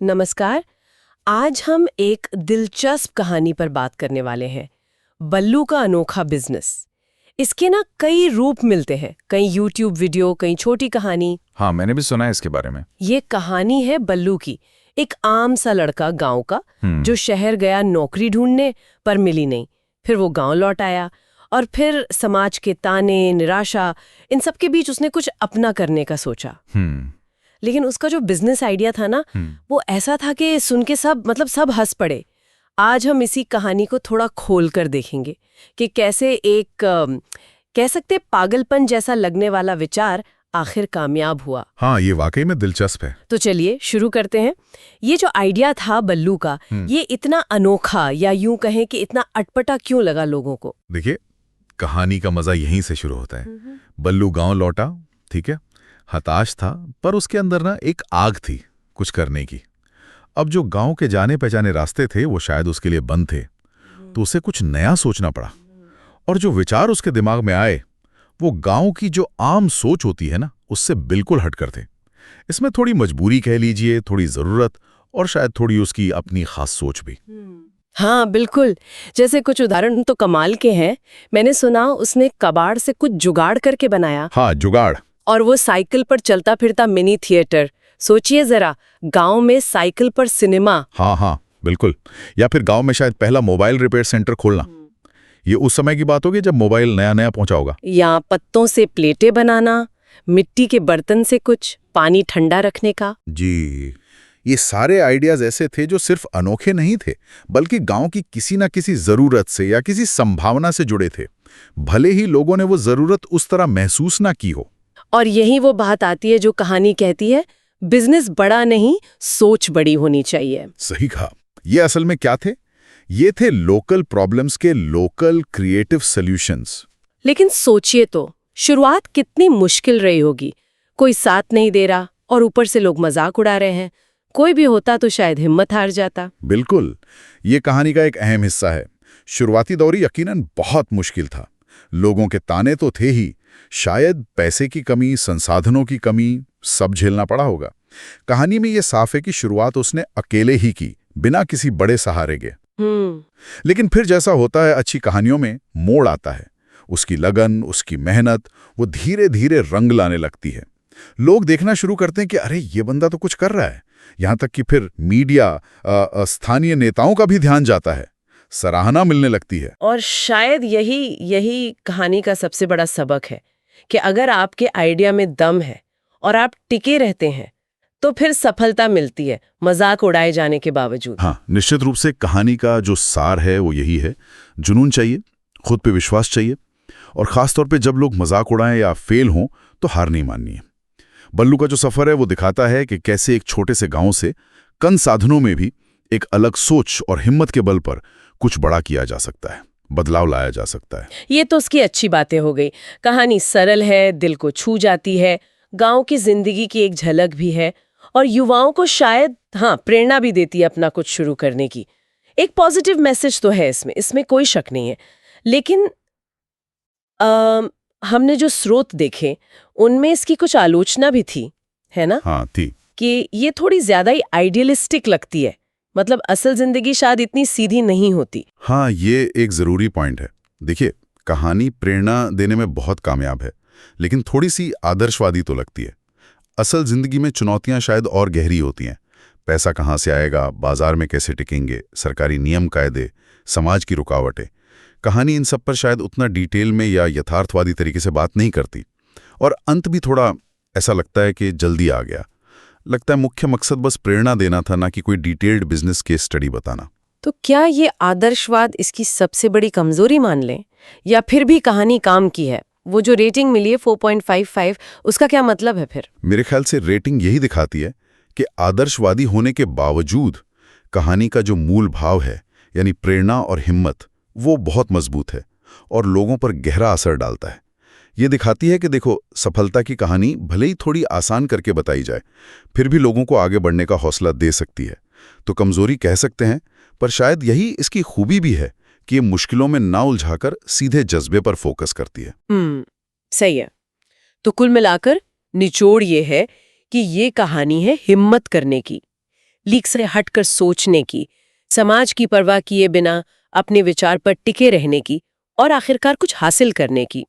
नमस्कार। आज हम एक दिलचस्प कहानी पर बात करने वाले हैं। बल्लू का अनोखा बिजनेस। इसके ना कई रूप मिलते हैं, कई यूट्यूब वीडियो, कई छोटी कहानी। हाँ, मैंने भी सुना है इसके बारे में। ये कहानी है बल्लू की, एक आम सा लड़का गांव का जो शहर गया नौकरी ढूंढने, पर मिली नहीं। फिर वो गांव लौट आया और फिर समाज के ताने, निराशा, इन सब के बीच उसने कुछ अपना करने का सोचा। लेकिन उसका जो बिजनेस आइडिया था ना, वो ऐसा था कि सुन के सब हंस पड़े। आज हम इसी कहानी को थोड़ा खोल कर देखेंगे कि कैसे एक कह सकते पागलपन जैसा लगने वाला विचार आखिर कामयाब हुआ। हाँ, ये वाकई में दिलचस्प है। तो चलिए शुरू करते हैं। ये जो आइडिया था बल्लू का, ये इतना अनोखा या यूं कहें कि इतना अटपटा क्यों लगा लोगों को? देखिए, कहानी का मजा यहीं से शुरू होता है। बल्लू गांव लौटा, ठीक है, हताश था, पर उसके अंदर ना एक आग थी कुछ करने की। अब जो गांव के जाने पहचाने रास्ते थे वो शायद उसके लिए बंद थे, तो उसे कुछ नया सोचना पड़ा। और जो विचार उसके दिमाग में आए वो गांव की जो आम सोच होती है ना, उससे बिल्कुल हटकर थे। इसमें थोड़ी मजबूरी कह लीजिए, थोड़ी जरूरत, और शायद थोड़ी उसकी अपनी खास सोच भी। हाँ बिल्कुल। जैसे कुछ उदाहरण तो कमाल के हैं। मैंने सुना उसने कबाड़ से कुछ जुगाड़ करके बनाया। हाँ, जुगाड़। और वो साइकिल पर चलता फिरता मिनी थिएटर। सोचिए जरा, गांव में साइकिल पर सिनेमा। हाँ, बिल्कुल। या फिर गांव में शायद पहला मोबाइल रिपेयर सेंटर खोलना। ये उस समय की बात होगी जब मोबाइल नया नया पहुंचा होगा। या पत्तों से प्लेटें बनाना, मिट्टी के बर्तन से कुछ पानी ठंडा रखने का। जी, ये सारे आइडियाज ऐसे थे जो सिर्फ अनोखे नहीं थे, बल्कि गांव की किसी ना किसी जरूरत से या किसी संभावना से जुड़े थे, भले ही लोगों ने वो जरूरत उस तरह महसूस ना की हो। और यही वो बात आती है जो कहानी कहती है, बिजनेस बड़ा नहीं, सोच बड़ी होनी चाहिए। सही कहा। ये असल में क्या थे? ये थे लोकल प्रॉब्लम्स के लोकल क्रिएटिव सॉल्यूशंस। लेकिन सोचिए तो, शुरुआत कितनी मुश्किल रही होगी। कोई साथ नहीं दे रहा और ऊपर से लोग मजाक उड़ा रहे हैं। कोई भी होता तो शायद हिम्मत हार जाता। बिल्कुल, ये कहानी का एक अहम हिस्सा है। शुरुआती दौर यकीनन बहुत मुश्किल था। लोगों के ताने तो थे ही, शायद पैसे की कमी, संसाधनों की कमी, सब झेलना पड़ा होगा। कहानी में ये साफ है कि शुरुआत उसने अकेले ही की, बिना किसी बड़े सहारे के। लेकिन फिर जैसा होता है अच्छी कहानियों में, मोड़ आता है। उसकी लगन, उसकी मेहनत, वो धीरे धीरे रंग लाने लगती है। लोग देखना शुरू करते हैं कि अरे ये बंदा तो कुछ कर रहा है। यहां तक कि फिर मीडिया, स्थानीय नेताओं का भी ध्यान जाता है, सराहना मिलने लगती है। और शायद यही कहानी का सबसे बड़ा सबक है कि अगर आपके आइडिया में दम है और आप टिके रहते हैं तो फिर सफलता मिलती है, मजाक उड़ाए जाने के बावजूद। हाँ, निश्चित रूप से कहानी का जो सार है वो यही है। जुनून चाहिए, खुद पे विश्वास चाहिए, और खासतौर पे जब लोग मजाक उड़ाएं या फेल हों तो हार नहीं माननी है। बल्लू का जो सफर है वो दिखाता है कि कैसे एक छोटे से गांव से कम साधनों में भी एक अलग सोच और हिम्मत के बल पर कुछ बड़ा किया जा सकता है, बदलाव लाया जा सकता है। ये तो उसकी अच्छी बातें हो गई। कहानी सरल है, दिल को छू जाती है, गांव की जिंदगी की एक झलक भी है, और युवाओं को शायद प्रेरणा भी देती है अपना कुछ शुरू करने की। एक पॉजिटिव मैसेज तो है इसमें कोई शक नहीं है। लेकिन हमने जो स्रोत देखे उनमें इसकी कुछ आलोचना भी थी, है ना? हाँ, थी। कि ये थोड़ी ज्यादा ही आइडियलिस्टिक लगती है। मतलब असल जिंदगी शायद इतनी सीधी नहीं होती। हाँ, ये एक जरूरी पॉइंट है। देखिए, कहानी प्रेरणा देने में बहुत कामयाब है, लेकिन थोड़ी सी आदर्शवादी तो लगती है। असल जिंदगी में चुनौतियां शायद और गहरी होती हैं। पैसा कहाँ से आएगा, बाजार में कैसे टिकेंगे, सरकारी नियम कायदे, समाज की रुकावटें। कहानी इन सब पर शायद उतना डिटेल में या यथार्थवादी तरीके से बात नहीं करती। और अंत भी थोड़ा ऐसा लगता है कि जल्दी आ गया। लगता है मुख्य मकसद बस प्रेरणा देना था, ना कि कोई डिटेल्ड बिजनेस केस स्टडी बताना। तो क्या ये आदर्शवाद इसकी सबसे बड़ी कमजोरी मान लें, या फिर भी कहानी काम की है? वो जो रेटिंग मिली है 4.55, उसका क्या मतलब है फिर? मेरे ख्याल से रेटिंग यही दिखाती है कि आदर्शवादी होने के बावजूद कहानी का जो मूल भाव है, यानी प्रेरणा और हिम्मत, वो बहुत मजबूत है और लोगों पर गहरा असर डालता है। ये दिखाती है कि देखो, सफलता की कहानी भले ही थोड़ी आसान करके बताई जाए, फिर भी लोगों को आगे बढ़ने का हौसला दे सकती है। तो कमजोरी कह सकते हैं, पर शायद यही इसकी खूबी भी है कि ये मुश्किलों में ना उलझाकर सीधे जज्बे पर फोकस करती है। सही है। तो कुल मिलाकर निचोड़ ये है कि ये कहानी है हिम्मत करने की। लीक से हटकर सोचने की, समाज की परवाह किए बिना अपने विचार पर टिके रहने की और आखिरकार कुछ हासिल करने की।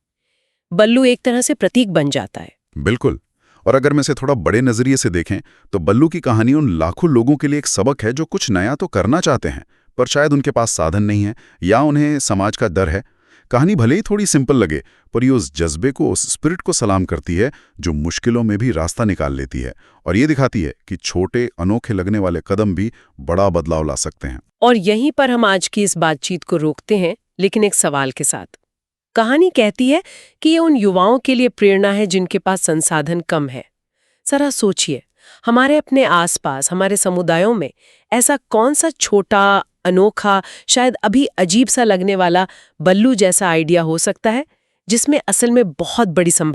बल्लू एक तरह से प्रतीक बन जाता है। बिल्कुल। और अगर मैं इसे थोड़ा बड़े नजरिए से देखें तो बल्लू की कहानी उन लाखों लोगों के लिए एक सबक है जो कुछ नया तो करना चाहते हैं पर शायद उनके पास साधन नहीं है या उन्हें समाज का डर है। कहानी भले ही थोड़ी सिंपल लगे पर ये उस जज्बे को, उस स्पिरिट को सलाम करती है जो मुश्किलों में भी रास्ता निकाल लेती है और ये दिखाती है कि छोटे अनोखे लगने वाले कदम भी बड़ा बदलाव ला सकते हैं। और यहीं पर हम आज की इस बातचीत को रोकते हैं, लेकिन एक सवाल के साथ। कहानी कहती है कि ये उन युवाओं के लिए प्रेरणा है जिनके पास संसाधन कम है। जरा सोचिए, हमारे अपने आसपास, हमारे समुदायों में ऐसा कौन सा छोटा, अनोखा, शायद अभी अजीब सा लगने वाला बल्लू जैसा आइडिया हो सकता है जिसमें असल में बहुत बड़ी संभावना